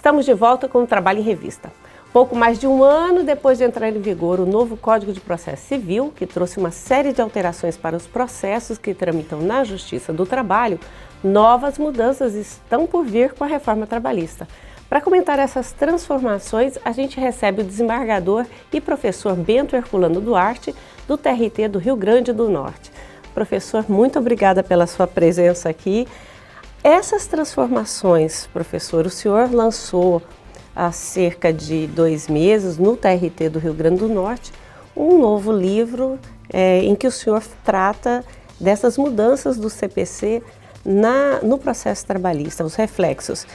Estamos de volta com o Trabalho em Revista. Pouco mais de um ano depois de entrar em vigor o novo Código de Processo Civil, que trouxe uma série de alterações para os processos que tramitam na Justiça do Trabalho, novas mudanças estão por vir com a reforma trabalhista. Para comentar essas transformações, a gente recebe o desembargador e professor Bento Herculano Duarte, do TRT do Rio Grande do Norte. Professor, muito obrigada pela sua presença aqui. Essas transformações, professor, o senhor lançou há cerca de 2 meses, no TRT do Rio Grande do Norte, um novo livro em que o senhor trata dessas mudanças do CPC no processo trabalhista, os reflexos.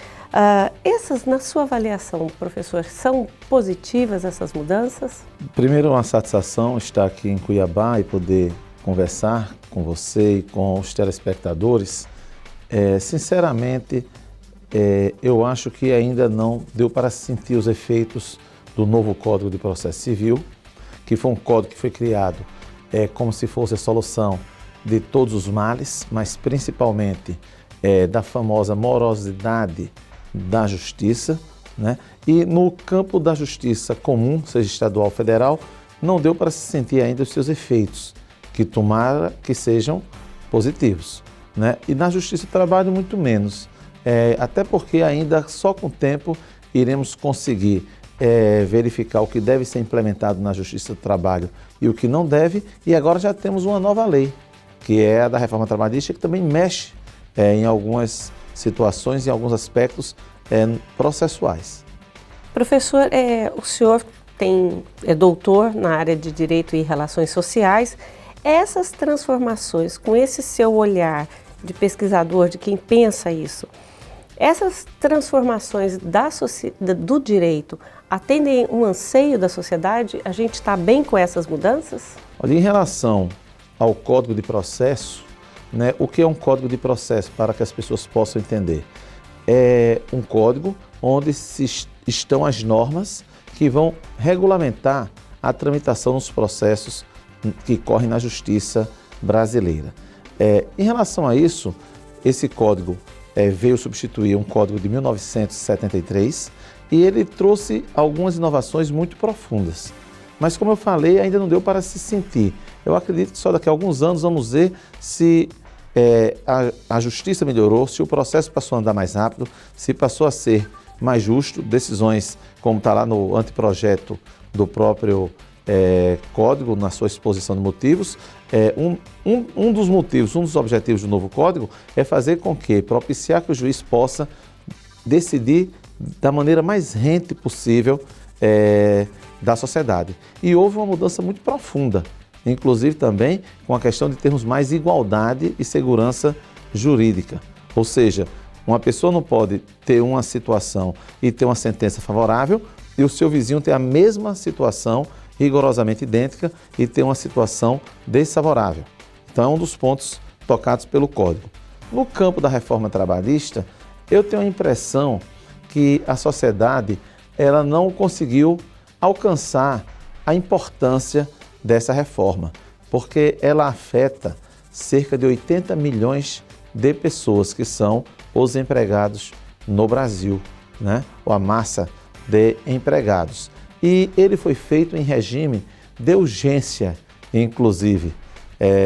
Essas, na sua avaliação, professor, são positivas essas mudanças? Primeiro, uma satisfação estar aqui em Cuiabá e poder conversar com você e com os telespectadores. Sinceramente, eu acho que ainda não deu para sentir os efeitos do novo Código de Processo Civil, que foi um código que foi criado como se fosse a solução de todos os males, mas principalmente da famosa morosidade da justiça, né? E no campo da justiça comum, seja estadual ou federal, não deu para se sentir ainda os seus efeitos, que tomara que sejam positivos, né? E na justiça do trabalho muito menos, até porque ainda só com o tempo iremos conseguir verificar o que deve ser implementado na justiça do trabalho e o que não deve, e agora já temos uma nova lei, que é a da reforma trabalhista, que também mexe em algumas situações, em alguns aspectos processuais. Professor, o senhor é doutor na área de Direito e Relações Sociais. Essas transformações, com esse seu olhar de pesquisador, de quem pensa isso, essas transformações do direito atendem um anseio da sociedade? A gente está bem com essas mudanças? Olha, em relação ao Código de Processo, né, o que é um Código de Processo, para que as pessoas possam entender? É um código onde estão as normas que vão regulamentar a tramitação dos processos que correm na justiça brasileira. Em relação a isso, esse código veio substituir um código de 1973 e ele trouxe algumas inovações muito profundas. Mas, como eu falei, ainda não deu para se sentir. Eu acredito que só daqui a alguns anos vamos ver se a justiça melhorou, se o processo passou a andar mais rápido, se passou a ser mais justo, decisões como está lá no anteprojeto do próprio código, na sua exposição de motivos. Um dos motivos, um dos objetivos do novo código é fazer com que, propiciar que o juiz possa decidir da maneira mais rente possível da sociedade. E houve uma mudança muito profunda, inclusive também com a questão de termos mais igualdade e segurança jurídica. Ou seja, uma pessoa não pode ter uma situação e ter uma sentença favorável e o seu vizinho ter a mesma situação rigorosamente idêntica e ter uma situação desfavorável. Então é um dos pontos tocados pelo Código. No campo da reforma trabalhista, eu tenho a impressão que a sociedade ela não conseguiu alcançar a importância dessa reforma, porque ela afeta cerca de 80 milhões de pessoas que são os empregados no Brasil, né? Ou a massa de empregados. E ele foi feito em regime de urgência, inclusive,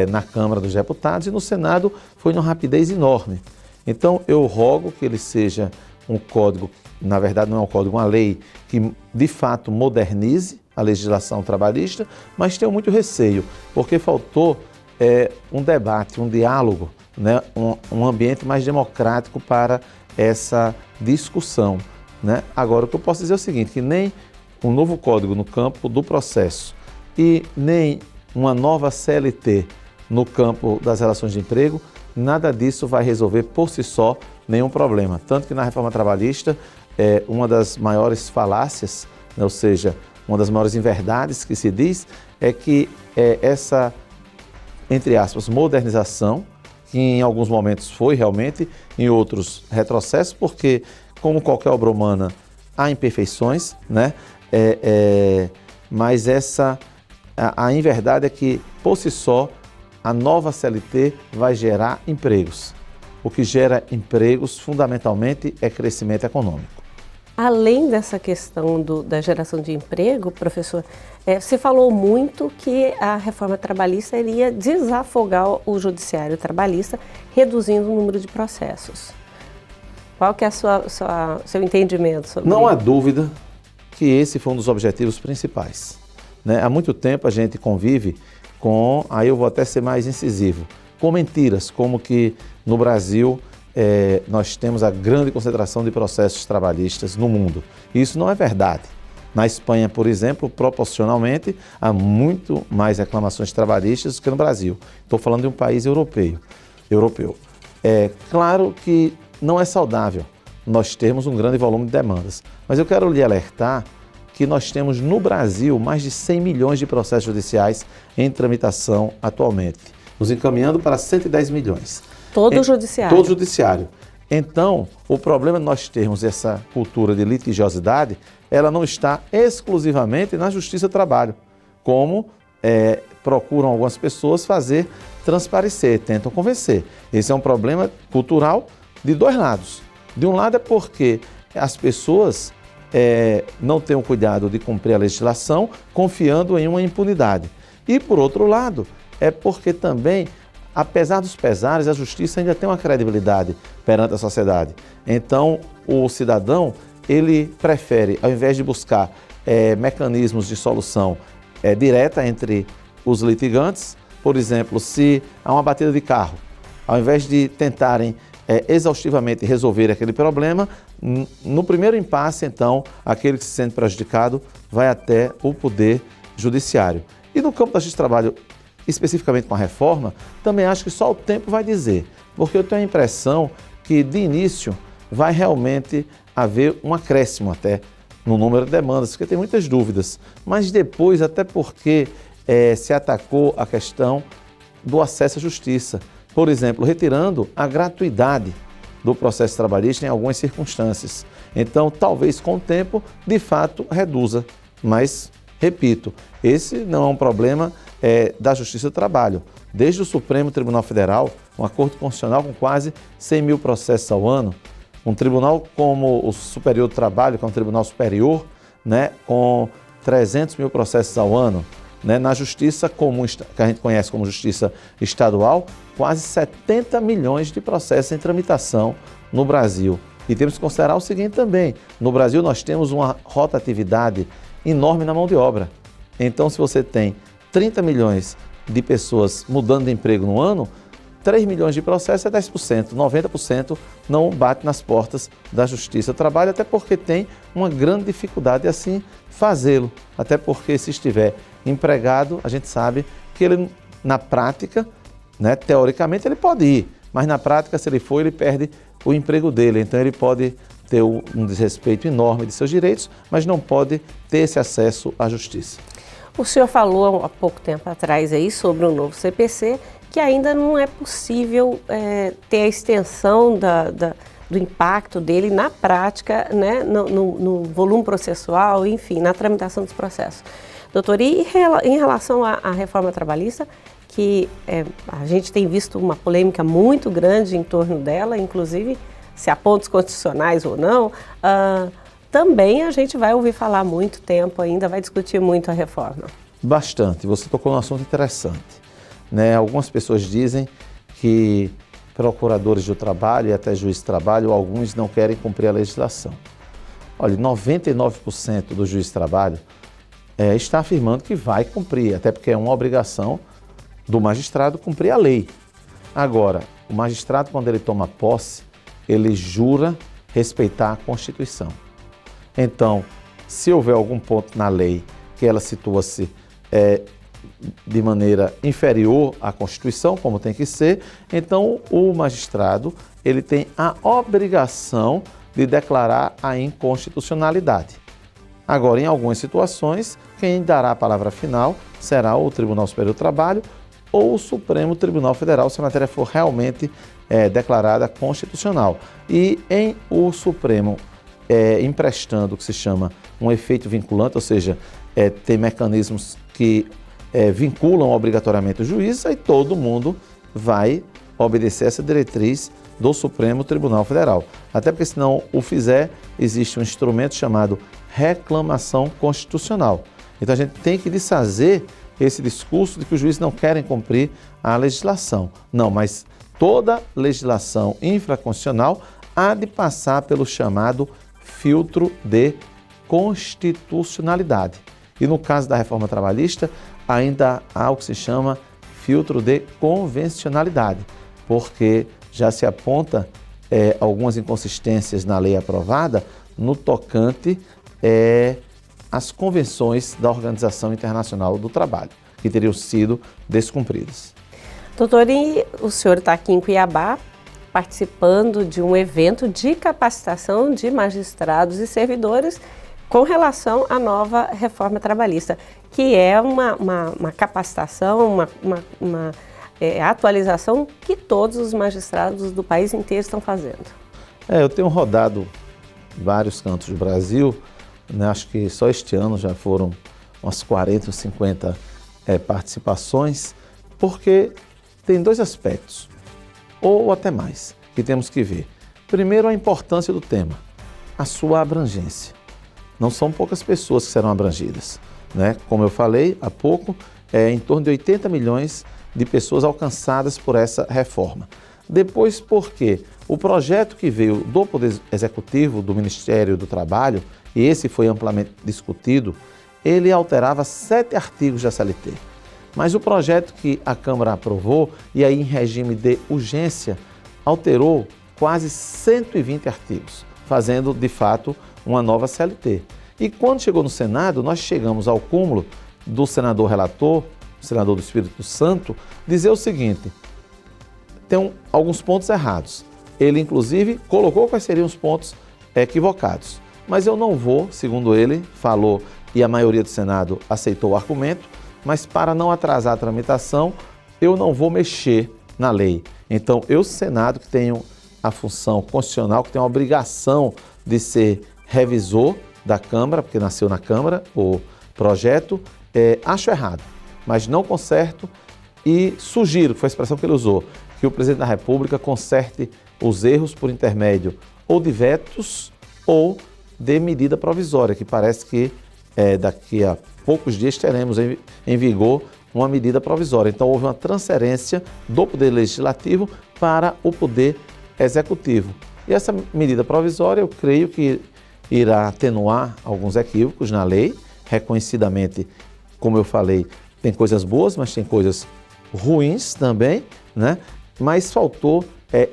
na Câmara dos Deputados, e no Senado foi de uma rapidez enorme. Então, eu rogo que ele seja um código, na verdade não é um código, uma lei que de fato modernize a legislação trabalhista, mas tenho muito receio, porque faltou um debate, um diálogo, né? Um ambiente mais democrático para essa discussão, né? Agora, o que eu posso dizer é o seguinte, que nem um novo código no campo do processo e nem uma nova CLT no campo das relações de emprego, nada disso vai resolver por si só nenhum problema. Tanto que na reforma trabalhista, uma das maiores falácias, né, ou seja, uma das maiores inverdades que se diz, é que essa, entre aspas, modernização, que em alguns momentos foi realmente, em outros retrocessos, porque, como qualquer obra humana, há imperfeições, né? Mas a inverdade é que, por si só, a nova CLT vai gerar empregos. O que gera empregos, fundamentalmente, é crescimento econômico. Além dessa questão da geração de emprego, professor, se falou muito que a reforma trabalhista iria desafogar o judiciário trabalhista, reduzindo o número de processos. Qual que é seu entendimento sobre isso? Não há dúvida que esse foi um dos objetivos principais, né? Há muito tempo a gente convive com, aí eu vou até ser mais incisivo, com mentiras, como que no Brasil nós temos a grande concentração de processos trabalhistas no mundo. Isso não é verdade. Na Espanha, por exemplo, proporcionalmente, há muito mais reclamações trabalhistas do que no Brasil. Estou falando de um país europeu. É claro que não é saudável nós termos um grande volume de demandas, mas eu quero lhe alertar que nós temos no Brasil mais de 100 milhões de processos judiciais em tramitação atualmente, nos encaminhando para 110 milhões. Todo o judiciário. Todo o judiciário. Então, o problema de nós termos essa cultura de litigiosidade, ela não está exclusivamente na Justiça do Trabalho, como procuram algumas pessoas fazer transparecer, tentam convencer. Esse é um problema cultural de dois lados. De um lado é porque as pessoas não têm o cuidado de cumprir a legislação, confiando em uma impunidade. E, por outro lado, é porque também, apesar dos pesares, a justiça ainda tem uma credibilidade perante a sociedade. Então, o cidadão, ele prefere, ao invés de buscar mecanismos de solução direta entre os litigantes, por exemplo, se há uma batida de carro, ao invés de tentarem exaustivamente resolver aquele problema, no primeiro impasse, então, aquele que se sente prejudicado vai até o Poder Judiciário. E no campo da justiça do trabalho, especificamente com a reforma, também acho que só o tempo vai dizer, porque eu tenho a impressão que, de início, vai realmente haver um acréscimo até no número de demandas, porque tem muitas dúvidas, mas depois, até porque se atacou a questão do acesso à justiça, por exemplo, retirando a gratuidade do processo trabalhista em algumas circunstâncias. Então, talvez com o tempo, de fato, reduza, mas, repito, esse não é um problema da Justiça do Trabalho. Desde o Supremo Tribunal Federal, um acordo constitucional com quase 100 mil processos ao ano, um tribunal como o Superior do Trabalho, que é um tribunal superior, né, com 300 mil processos ao ano, né, na Justiça comum, que a gente conhece como Justiça Estadual, quase 70 milhões de processos em tramitação no Brasil. E temos que considerar o seguinte também, no Brasil nós temos uma rotatividade enorme na mão de obra. Então, se você tem 30 milhões de pessoas mudando de emprego no ano, 3 milhões de processos é 10%, 90% não bate nas portas da Justiça do Trabalho, até porque tem uma grande dificuldade de assim fazê-lo. Até porque se estiver empregado, a gente sabe que ele, na prática, né, teoricamente ele pode ir, mas na prática, se ele for, ele perde o emprego dele. Então ele pode ter um desrespeito enorme de seus direitos, mas não pode ter esse acesso à justiça. O senhor falou há pouco tempo atrás aí sobre o novo CPC, que ainda não é possível ter a extensão do impacto dele na prática, né, no volume processual, enfim, na tramitação dos processos. Doutor, e em relação à reforma trabalhista, que a gente tem visto uma polêmica muito grande em torno dela, inclusive se há pontos constitucionais ou não, também a gente vai ouvir falar muito tempo ainda, vai discutir muito a reforma. Bastante. Você tocou num assunto interessante, né? Algumas pessoas dizem que procuradores do trabalho e até juízes de trabalho, alguns não querem cumprir a legislação. Olha, 99% dos juízes de trabalho está afirmando que vai cumprir, até porque é uma obrigação do magistrado cumprir a lei. Agora, o magistrado, quando ele toma posse, ele jura respeitar a Constituição. Então, se houver algum ponto na lei que ela situa-se de maneira inferior à Constituição, como tem que ser, então o magistrado ele tem a obrigação de declarar a inconstitucionalidade. Agora, em algumas situações, quem dará a palavra final será o Tribunal Superior do Trabalho ou o Supremo Tribunal Federal, se a matéria for realmente declarada constitucional. E em o Supremo emprestando o que se chama um efeito vinculante, ou seja, tem mecanismos que vinculam obrigatoriamente os juízes, aí todo mundo vai obedecer essa diretriz do Supremo Tribunal Federal. Até porque, se não o fizer, existe um instrumento chamado reclamação constitucional. Então, a gente tem que desfazer esse discurso de que os juízes não querem cumprir a legislação. Não, mas toda legislação infraconstitucional há de passar pelo chamado filtro de constitucionalidade. E no caso da reforma trabalhista, ainda há o que se chama filtro de convencionalidade, porque já se aponta algumas inconsistências na lei aprovada no tocante às convenções da Organização Internacional do Trabalho, que teriam sido descumpridas. Doutor, e o senhor está aqui em Cuiabá participando de um evento de capacitação de magistrados e servidores com relação à nova reforma trabalhista, que é uma capacitação, uma atualização que todos os magistrados do país inteiro estão fazendo. Eu tenho rodado vários cantos do Brasil, né? Acho que só este ano já foram umas 40 ou 50 participações, porque tem dois aspectos, ou até mais, que temos que ver. Primeiro, a importância do tema, a sua abrangência. Não são poucas pessoas que serão abrangidas, né? Como eu falei há pouco, em torno de 80 milhões de pessoas alcançadas por essa reforma. Depois, porque o projeto que veio do Poder Executivo, do Ministério do Trabalho, e esse foi amplamente discutido, ele alterava 7 artigos da CLT. Mas o projeto que a Câmara aprovou, e aí em regime de urgência, alterou quase 120 artigos, fazendo, de fato, uma nova CLT. E quando chegou no Senado, nós chegamos ao cúmulo do senador relator, o senador do Espírito Santo, dizer o seguinte: tem alguns pontos errados. Ele, inclusive, colocou quais seriam os pontos equivocados. Mas eu não vou, segundo ele, falou, e a maioria do Senado aceitou o argumento, mas para não atrasar a tramitação, eu não vou mexer na lei. Então, eu, Senado, que tenho a função constitucional, que tenho a obrigação de ser revisor da Câmara, porque nasceu na Câmara o projeto, acho errado, mas não conserto e sugiro, que foi a expressão que ele usou, que o Presidente da República conserte os erros por intermédio ou de vetos ou de medida provisória, que parece que daqui a poucos dias teremos em vigor uma medida provisória. Então, houve uma transferência do Poder Legislativo para o Poder Executivo. E essa medida provisória, eu creio que irá atenuar alguns equívocos na lei, reconhecidamente, como eu falei, tem coisas boas, mas tem coisas ruins também, né? Mas faltou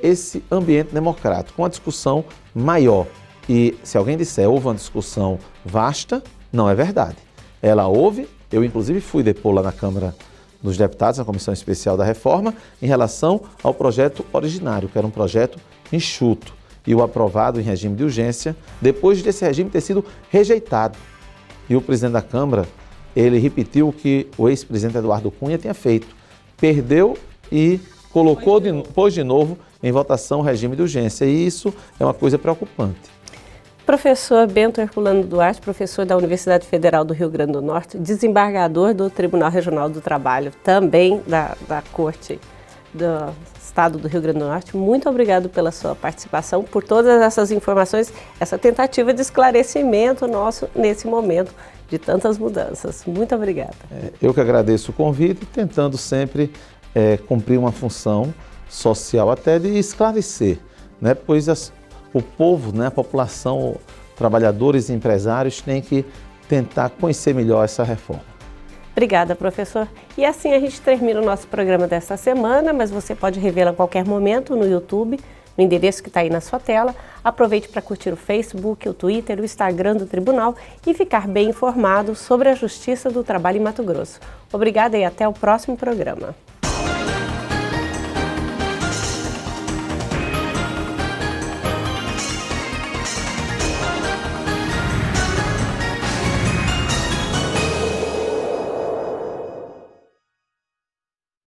esse ambiente democrático, uma discussão maior. E se alguém disser houve uma discussão vasta, não é verdade. Ela houve, eu inclusive fui depor lá na Câmara dos Deputados, na Comissão Especial da Reforma, em relação ao projeto originário, que era um projeto enxuto, e o aprovado em regime de urgência, depois desse regime ter sido rejeitado. E o presidente da Câmara, ele repetiu o que o ex-presidente Eduardo Cunha tinha feito. Perdeu e pôs de novo em votação o regime de urgência. E isso é uma coisa preocupante. Professor Bento Herculano Duarte, professor da Universidade Federal do Rio Grande do Norte, desembargador do Tribunal Regional do Trabalho, também da Corte do Estado do Rio Grande do Norte. Muito obrigado pela sua participação, por todas essas informações, essa tentativa de esclarecimento nosso nesse momento de tantas mudanças. Muito obrigada. Eu que agradeço o convite, tentando sempre cumprir uma função social até de esclarecer, né? Pois o povo, né, a população, trabalhadores e empresários têm que tentar conhecer melhor essa reforma. Obrigada, professor. E assim a gente termina o nosso programa desta semana, mas você pode revê-lo a qualquer momento no YouTube, no endereço que está aí na sua tela. Aproveite para curtir o Facebook, o Twitter, o Instagram do Tribunal e ficar bem informado sobre a Justiça do Trabalho em Mato Grosso. Obrigada e até o próximo programa.